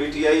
PTI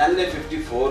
NA54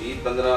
G15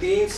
3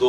2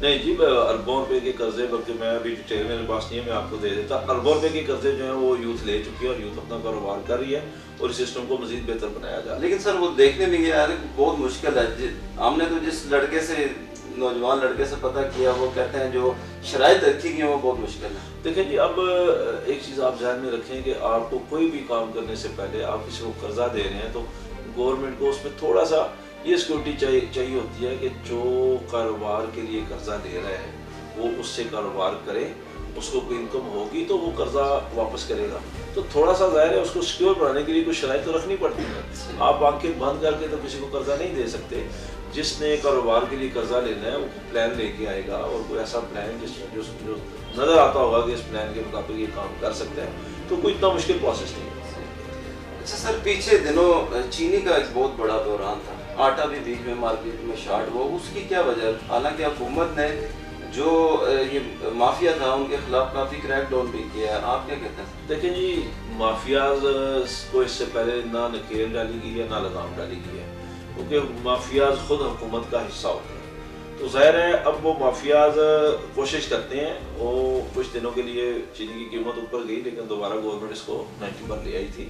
نہیں جی، اربوں روپے کے قرضے، بلکہ میں ابھی ڈیٹیل میرے پاس نہیں ہے، میں آپ کو دے دیتا. اربوں روپے کے قرضے جو ہیں وہ یوتھ لے چکی ہے اور یوتھ اپنا کاروبار کر رہی ہے اور اس سسٹم کو مزید بہتر بنایا جا رہا ہے. لیکن سر وہ دیکھنے میں یہ آ رہا ہے کہ بہت مشکل ہے. ہم نے تو جس لڑکے سے، نوجوان لڑکے سے پتہ کیا، وہ کہتے ہیں جو شرائط رکھی گئی ہیں وہ بہت مشکل ہے. دیکھیں جی، اب ایک چیز آپ ذہن میں رکھیں کہ آپ کو کوئی بھی کام کرنے سے پہلے آپ کسی کو قرضہ دے رہے ہیں تو گورنمنٹ کو اس میں تھوڑا سا یہ سیکورٹی چاہیے ہوتی ہے کہ جو کاروبار کے لیے قرضہ دے رہا ہے وہ اس سے کاروبار کرے، اس کو کوئی انکم ہوگی تو وہ قرضہ واپس کرے گا. تو تھوڑا سا ظاہر ہے اس کو سیکیور بنانے کے لیے کچھ شرائط تو رکھنی پڑتی ہے. آپ آنکھیں بند کر کے تو کسی کو قرضہ نہیں دے سکتے. جس نے کاروبار کے لیے قرضہ لینا ہے وہ پلان لے کے آئے گا، اور کوئی ایسا پلان جو نظر آتا ہوگا کہ اس پلان کے مطابق یہ کام کر سکتے ہیں، تو کوئی اتنا مشکل پروسیس نہیں ہے. اچھا سر، پیچھے دنوں چینی کا ایک بہت بڑا بحران تھا، آٹا بھی بیچ میں مارکیٹ میں شارٹ ہوا، اس کی کیا وجہ؟ حالانکہ حکومت نے جو یہ مافیا تھا ان کے خلاف کافی کریک ڈاؤن بھی کیا ہے، آپ کیا کہتے ہیں؟ دیکھیں جی، مافیاز کو اس سے پہلے نہ نکیل ڈالی گئی ہے نہ لگام ڈالی گئی ہے، کیونکہ مافیاز خود حکومت کا حصہ ہوتے ہیں. تو ظاہر ہے اب وہ مافیاز کوشش کرتے ہیں. وہ کچھ دنوں کے لیے چینی کی قیمت اوپر گئی، لیکن دوبارہ گورنمنٹ اس کو 90 پر لے آئی تھی.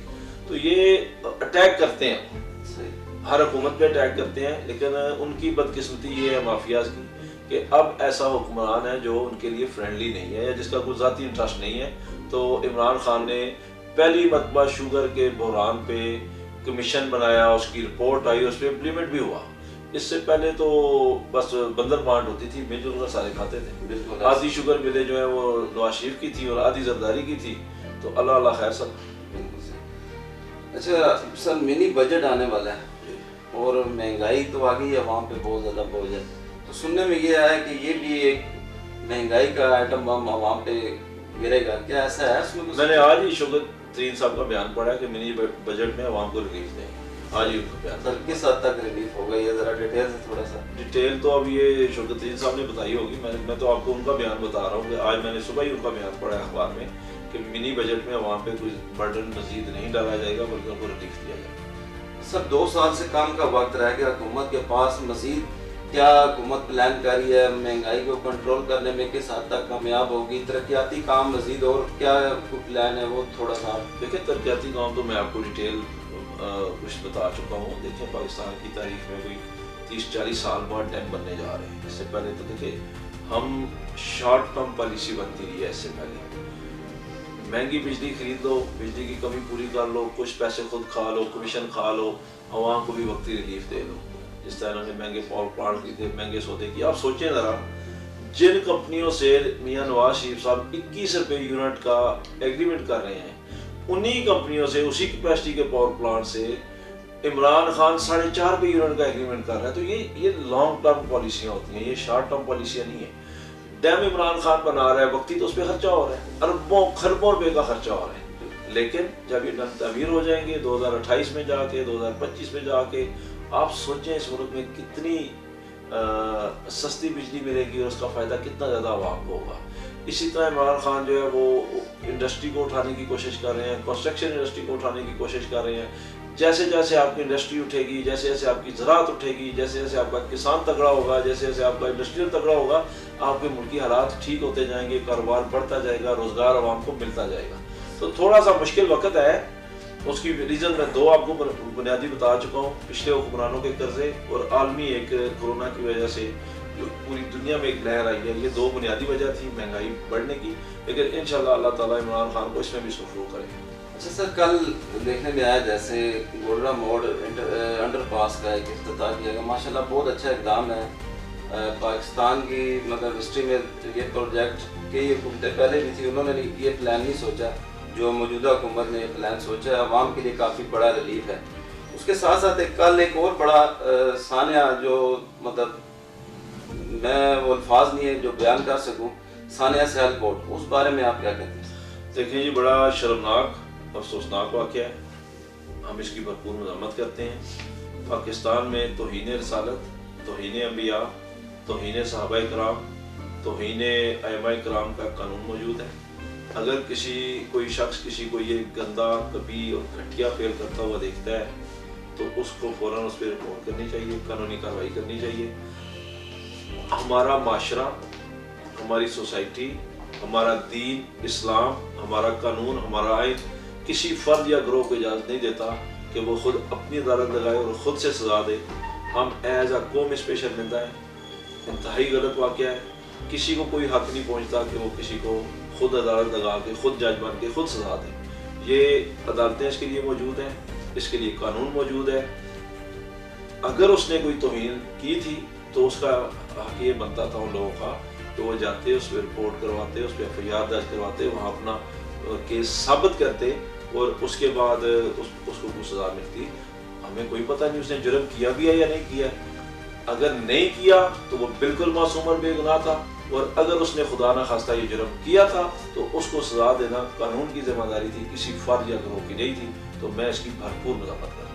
تو یہ اٹیک کرتے ہیں، ہر حکومت پہ اٹیک کرتے ہیں، لیکن ان کی بدقسمتی یہ ہے مافیاز کی کہ اب ایسا حکمران ہے جو ان کے لیے فرینڈلی نہیں ہے یا جس کا کوئی ذاتی انٹرسٹ نہیں ہے. تو عمران خان نے پہلی مرتبہ شوگر کے بحران پہ کمیشن بنایا، اس کی رپورٹ آئی، اس پہ امپلیمنٹ بھی ہوا. اس سے پہلے تو بس بندر بانٹ ہوتی تھی، مل جل کر سارے کھاتے تھے. آدھی شوگر ملیں جو ہے وہ نواز شریف کی تھی اور آدھی زرداری کی تھی. تو اللہ اللہ خیر سب. اچھا سر، منی بجٹ آنے والا ہے اور مہنگائی تو آ گئی ہے، عوام پہ بہت زیادہ بوجھ ہے. تو سننے میں یہ آیا کہ یہ بھی ایک مہنگائی کا آئٹم بم عوام پہ گرے گا، کیا ایسا ہے اس میں کچھ؟ میں نے آج ہی شوکت ترین صاحب کا بیان پڑھا کہ منی بجٹ میں عوام کو ریلیف دیں. آج ہی ان کا بیان. سر کس حد تک ریلیف ہوگا، یہ ذرا ڈیٹیل سے تھوڑا سا. ڈیٹیل تو اب یہ شوکت ترین صاحب نے بتائی ہوگی، میں تو آپ کو ان کا بیان بتا رہا ہوں کہ آج میں نے صبح ہی ان کا بیان پڑھا اخبار میں کہ منی بجٹ میں عوام پہ کوئی برڈن مزید نہیں ڈالا جائے گا بلکہ ان کو ریلیف دیا جائے گا. سر 2 سال سے کم کا وقت رہ گیا حکومت کے پاس، مزید کیا حکومت پلان کر رہی ہے مہنگائی کو کنٹرول کرنے میں؟ کس حد تک کامیاب ہوگی؟ ترقیاتی کام مزید اور کیا پلان ہے وہ تھوڑا سا دیکھیں. ترقیاتی کام تو میں آپ کو ڈیٹیل کچھ بتا چکا ہوں. دیکھیں پاکستان کی تاریخ میں کوئی 30-40 سال بعد ڈیم بننے جا رہے ہیں. اس سے پہلے تو دیکھیں ہم شارٹ ٹرم پالیسی بنتی رہی ہے. اس سے پہلے مہنگی بجلی خرید لو، بجلی کی کمی پوری کر لو، کچھ پیسے خود کھا لو، کمیشن کھا لو، عوام کو بھی وقتی ریلیف دے دو. جس طرح انہوں نے مہنگے پاور پلانٹ خریدے، مہنگے سودے کیے. آپ سوچیں ذرا، جن کمپنیوں سے میاں نواز شریف صاحب 21 روپے یونٹ کا ایگریمنٹ کر رہے ہیں، انہی کمپنیوں سے، اسی کیپیسٹی کے پاور پلانٹ سے عمران خان 4.5 روپے یونٹ کا ایگریمنٹ کر رہا ہے. تو یہ لانگ ٹرم پالیسیاں ہوتی ہیں، یہ شارٹ ٹرم پالیسیاں نہیں ہیں. ڈیم عمران خان بنا رہا ہے، وقتی تو اس پہ خرچہ ہو رہا ہے، اربوں خربوں روپے کا خرچہ ہو رہا ہے. لیکن جب یہ ڈیم تعمیر ہو جائیں گے 2028 میں جا کے، 2025 میں جا کے، آپ سوچیں اس ملک میں کتنی سستی بجلی ملے گی اور اس کا فائدہ کتنا زیادہ عوام کو ہوگا. اسی طرح عمران خان جو ہے وہ انڈسٹری کو اٹھانے کی کوشش کر رہے ہیں، کنسٹرکشن انڈسٹری کو اٹھانے کی کوشش کر رہے ہیں. جیسے جیسے آپ کی انڈسٹری اٹھے گی، جیسے جیسے آپ کی زراعت اٹھے گی، جیسے جیسے آپ کا کسان تگڑا ہوگا، جیسے جیسے آپ کا انڈسٹریل تگڑا ہوگا، آپ کے ملکی حالات ٹھیک ہوتے جائیں گے، کاروبار بڑھتا جائے گا، روزگار عوام کو ملتا جائے گا. تو تھوڑا سا مشکل وقت ہے. اس کی ریزن میں 2 آپ کو بنیادی بتا چکا ہوں. پچھلے حکمرانوں کے قرضے اور عالمی ایک کورونا کی وجہ سے جو پوری دنیا میں ایک لہر آئی ہے، یہ 2 بنیادی وجہ تھی مہنگائی بڑھنے کی. لیکن انشاءاللہ اللہ تعالیٰ عمران خان کو اس میں بھی سرخرو کرے. اچھا سر، کل دیکھنے میں آیا جیسے گولڈا موڑ انڈر پاس کا ایک افتتاح کیا گیا، ماشاءاللہ بہت اچھا اقدام ہے. پاکستان کی مطلب ہسٹری میں یہ پروجیکٹ کئی حکومتیں پہلے بھی تھی، انہوں نے یہ پلان نہیں سوچا جو موجودہ حکومت نے یہ پلان سوچا ہے. عوام کے لیے کافی بڑا ریلیف ہے. اس کے ساتھ ساتھ کل ایک اور بڑا سانحہ جو مطلب میں وہ الفاظ نہیں ہے جو بیان کر سکوں، سانحہ سیال کوٹ، اس بارے میں آپ کیا کہتے ہیں؟ دیکھیں جی، بڑا شرمناک افسوسناک واقعہ ہے. ہم اس کی بھرپور مذمت کرتے ہیں. پاکستان میں توہین رسالت، توہین انبیاء، توہین صحابہ کرام، توہین ائمہ کرام کا قانون موجود ہے. اگر کوئی شخص کسی کو یہ گندا، کبھی اور گھٹیا فعل کرتا ہوا دیکھتا ہے تو اس کو فوراً اس پہ رپورٹ کرنی چاہیے، قانونی کارروائی کرنی چاہیے. ہمارا معاشرہ، ہماری سوسائٹی، ہمارا دین اسلام، ہمارا قانون، ہمارا آئین کسی فرد یا گروہ کو اجازت نہیں دیتا کہ وہ خود اپنی عدالت لگائے اور خود سے سزا دے۔ ہم ایز اے قوم اس پہ شرمندہ ہے، انتہائی غلط واقعہ ہے۔ کسی کو کوئی حق نہیں پہنچتا کہ وہ کسی کو خود عدالت لگا کے خود جج بن کے خود سزا دے۔ یہ عدالتیں اس کے لیے موجود ہیں، اس کے لیے قانون موجود ہے۔ اگر اس نے کوئی توہین کی تھی تو اس کا حق یہ بنتا تھا ان لوگوں کا کہ وہ جاتے، اس پہ رپورٹ کرواتے، اس پہ ایف آئی آر درج کرواتے، وہاں اپنا کیس ثابت کرتے اور اس کے بعد اس کو کوئی سزا ملتی۔ ہمیں کوئی پتہ نہیں اس نے جرم کیا بھی ہے یا نہیں کیا ہے۔ اگر نہیں کیا تو وہ بالکل معصوم اور بے گناہ تھا، اور اگر اس نے خدا نہ خواستہ یہ جرم کیا تھا تو اس کو سزا دینا قانون کی ذمہ داری تھی، کسی فرد یا گروہ کی نہیں تھی۔ تو میں اس کی بھرپور مذمت کرتا ہوں۔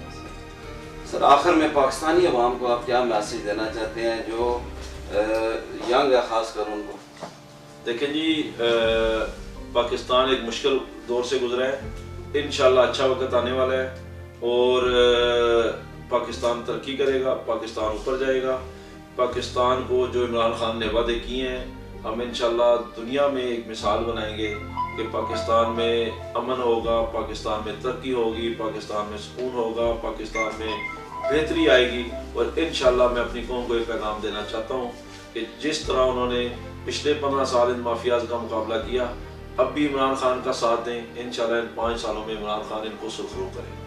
سر آخر میں پاکستانی عوام کو آپ کیا میسیج دینا چاہتے ہیں جو ینگ ہے خاص کر ان کو؟ دیکھیں جی، پاکستان ایک مشکل دور سے گزرا ہے، انشاءاللہ اچھا وقت آنے والا ہے اور پاکستان ترقی کرے گا، پاکستان اوپر جائے گا۔ پاکستان کو جو عمران خان نے وعدے کیے ہیں، ہم انشاءاللہ دنیا میں ایک مثال بنائیں گے کہ پاکستان میں امن ہوگا، پاکستان میں ترقی ہوگی، پاکستان میں سکون ہوگا، پاکستان میں بہتری آئے گی۔ اور انشاءاللہ میں اپنی قوم کو یہ پیغام دینا چاہتا ہوں کہ جس طرح انہوں نے پچھلے 15 سال ان مافیاز کا مقابلہ کیا، اب بھی عمران خان کا ساتھ دیں، انشاءاللہ ان 5 سالوں میں عمران خان ان کو سرخرو کرے۔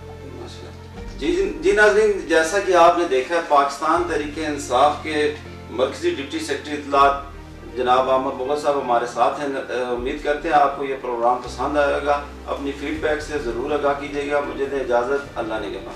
جی ناظرین، جیسا کہ آپ نے دیکھا ہے پاکستان تحریک انصاف کے مرکزی ڈپٹی سیکرٹری اطلاعات جناب احمد مغل صاحب ہمارے ساتھ ہیں۔ امید کرتے ہیں آپ کو یہ پروگرام پسند آئے گا۔ اپنی فیڈ بیک سے ضرور آگاہ کیجیے گا۔ مجھے دیں اجازت، اللہ نگہبان۔